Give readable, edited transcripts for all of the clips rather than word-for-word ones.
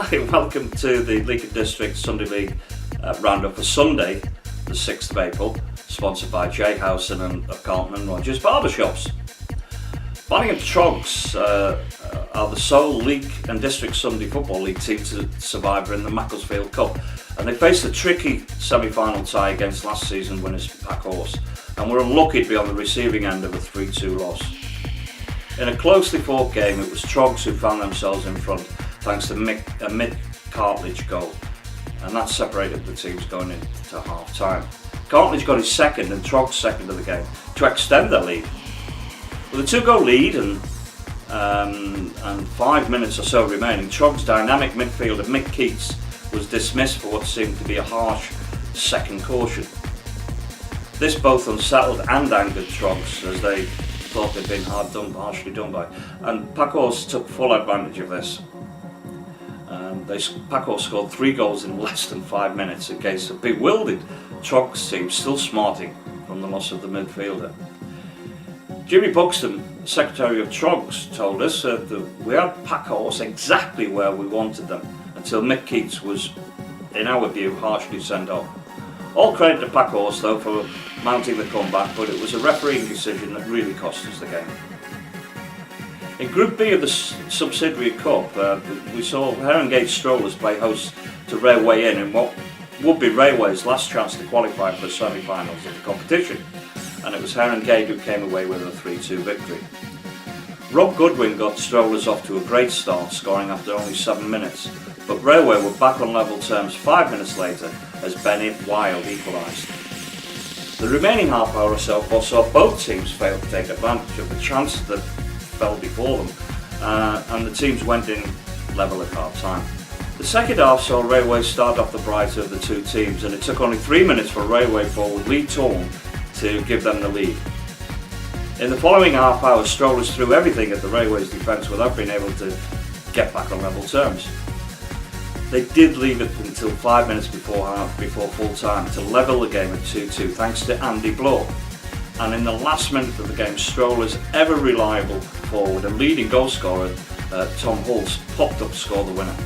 Hi, welcome to the Leek and District Sunday League roundup for Sunday, the 6th of April, sponsored by J Howson and Carlton and Rogers Barbershops. Valiant Trogs are the sole Leek and District Sunday Football League team to survive in the Macclesfield Cup, and they faced a tricky semi-final tie against last season winners Packhorse, and were unlucky to be on the receiving end of a 3-2 loss. In a closely fought game, it was Trogs who found themselves in front thanks to a mid-Cartledge goal, and that separated the teams going into half-time. Cartledge got his second and Trogs second of the game to extend their lead. With a 2-goal lead and 5 minutes or so remaining, Trogs' dynamic midfielder Mick Keats was dismissed for what seemed to be a harsh second caution. This both unsettled and angered Trogs, as they thought they'd been harshly done by, and Packhorse took full advantage of this. Packhorse scored 3 goals in less than 5 minutes against a bewildered Trogs team still smarting from the loss of the midfielder. Jimmy Buxton, Secretary of Trogs, told us that we had Packhorse exactly where we wanted them until Mick Keats was, in our view, harshly sent off. All credit to Packhorse though for mounting the comeback, but it was a refereeing decision that really cost us the game. In Group B of the Subsidiary Cup, we saw Herongate Strollers play host to Railway Inn in what would be Railway's last chance to qualify for the semi-finals of the competition, and it was Herongate who came away with a 3-2 victory. Rob Goodwin got Strollers off to a great start, scoring after only 7 minutes, but Railway were back on level terms 5 minutes later as Benny Wild equalised. The remaining half hour or so saw both teams fail to take advantage of the chances that fell before them, and the teams went in level at half time. The second half saw Railway start off the brighter of the two teams, and it took only 3 minutes for Railway forward Lee Torn to give them the lead. In the following half hour, Strollers threw everything at the Railway's defence without being able to get back on level terms. They did leave it until 5 minutes before full time to level the game at 2-2 thanks to Andy Bloor. And in the last minute of the game, Strollers' ever reliable forward and leading goal scorer Tom Hulse popped up to score the winner.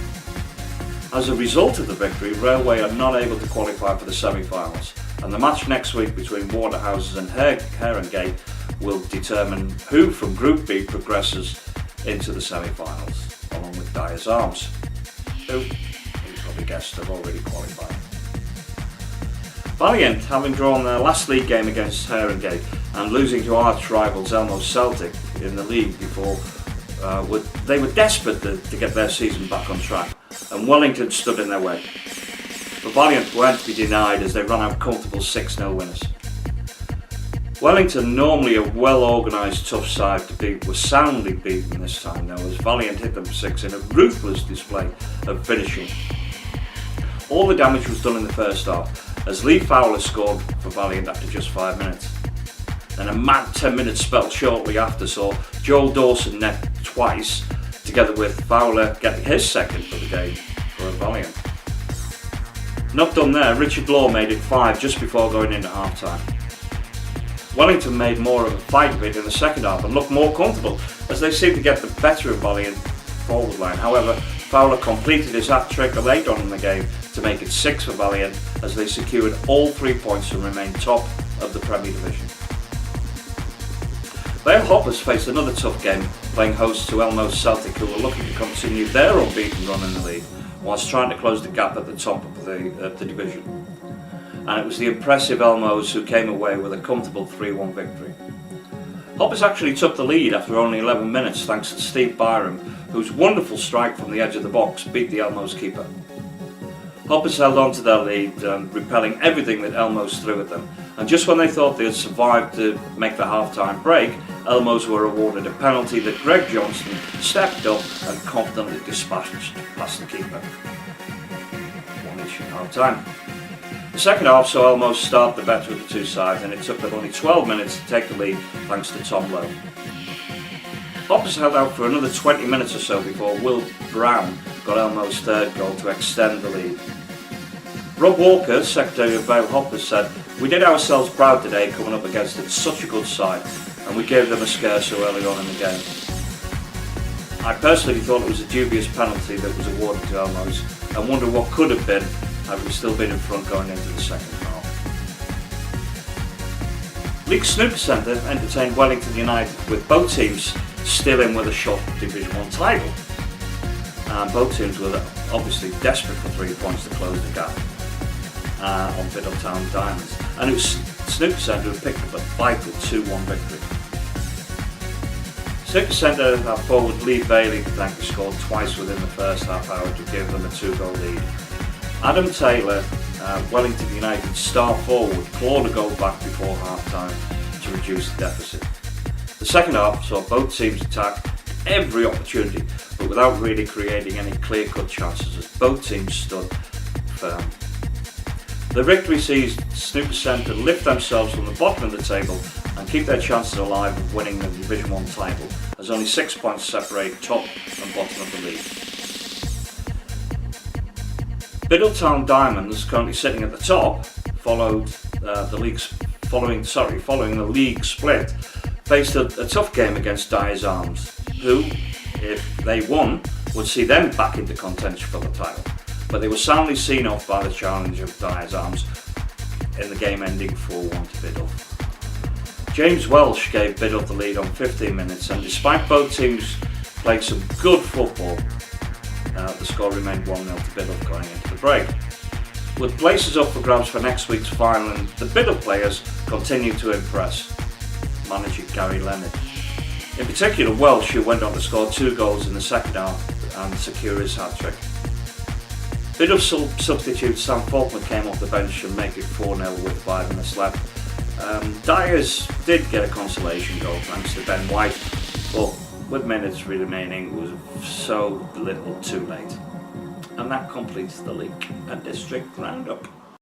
As a result of the victory, Railway are not able to qualify for the semi-finals, and the match next week between Waterhouses and Herongate will determine who from Group B progresses into the semi-finals, along with Dyer's Arms, who you probably guessed have already qualified. Valiant, having drawn their last league game against Herongate and losing to arch rivals Elmo Celtic in the league before, they were desperate to get their season back on track, and Wellington stood in their way. But Valiant weren't to be denied as they ran out comfortable 6-0 winners. Wellington, normally a well-organised tough side to beat, was soundly beaten this time though, as Valiant hit them 6 in a ruthless display of finishing. All the damage was done in the first half, as Lee Fowler scored for Valiant after just 5 minutes. Then a mad 10-minute spell shortly after saw Joel Dawson net twice, together with Fowler getting his second for the game for Valiant. Not done there, Richard Law made it 5 just before going into half-time. Wellington made more of a fight of it in the second half and looked more comfortable as they seemed to get the better of Valiant forward line. However, Fowler completed his hat-trick late on in the game to make it 6 for Valiant as they secured all 3 points and remained top of the Premier Division. Vale Hoppers faced another tough game, playing host to Elmo Celtic, who were looking to continue their unbeaten run in the league whilst trying to close the gap at the top of the division. And it was the impressive Elmos who came away with a comfortable 3-1 victory. Hoppers actually took the lead after only 11 minutes thanks to Steve Byram, whose wonderful strike from the edge of the box beat the Elmos keeper. Hoppers held on to their lead, repelling everything that Elmos threw at them, and just when they thought they had survived to make the half-time break, Elmos were awarded a penalty that Greg Johnston stepped up and confidently dispatched past the keeper. 1-each at half-time. The second half saw Elmos start the better of the two sides, and it took them only 12 minutes to take the lead thanks to Tom Lowe. Hoppers held out for another 20 minutes or so before Will Brown got Elmo's third goal to extend the lead. Rob Walker, Secretary of Vale Hoppers, said, "We did ourselves proud today coming up against such a good side, and we gave them a scare so early on in the game." I personally thought it was a dubious penalty that was awarded to Elmos and wonder what could have been had we still been in front going into the second half. Leek Snooker Centre entertained Wellington United with both teams still in with a shot at Division 1 title. Both teams were obviously desperate for 3 points to close the gap on Biddletown Diamonds, and it was Snooker Centre who picked up a vital 2-1 victory. Snooker Centre forward Lee Bailey scored twice within the first half hour to give them a 2-goal lead. Adam Taylor, Wellington United's star forward, clawed a goal back before half-time to reduce the deficit. The second half saw both teams attack every opportunity, but without really creating any clear-cut chances as both teams stood firm. The victory sees Snooker Centre lift themselves from the bottom of the table and keep their chances alive of winning the Division 1 title, as only 6 points separate top and bottom of the league. Biddletown Diamonds, currently sitting at the top, following the league split, faced a tough game against Dyer's Arms, who, if they won, would see them back into contention for the title. But they were soundly seen off by the challenge of Dyer's Arms in the game ending 4-1 to Biddle. James Welsh gave Biddle the lead on 15 minutes, and despite both teams playing some good football, the score remained 1-0 to Biddle going into the break. With places up for grabs for next week's final, and the Biddle players continue to impress manager Gary Leonard. In particular, Welsh, who went on to score 2 goals in the second half and secure his hat-trick. Biddle substitute Sam Faulkner came off the bench and make it 4-0 with 5 minutes left. Dyers did get a consolation goal thanks to Ben White, but with minutes remaining it was so little too late. And that completes the Leek and District roundup.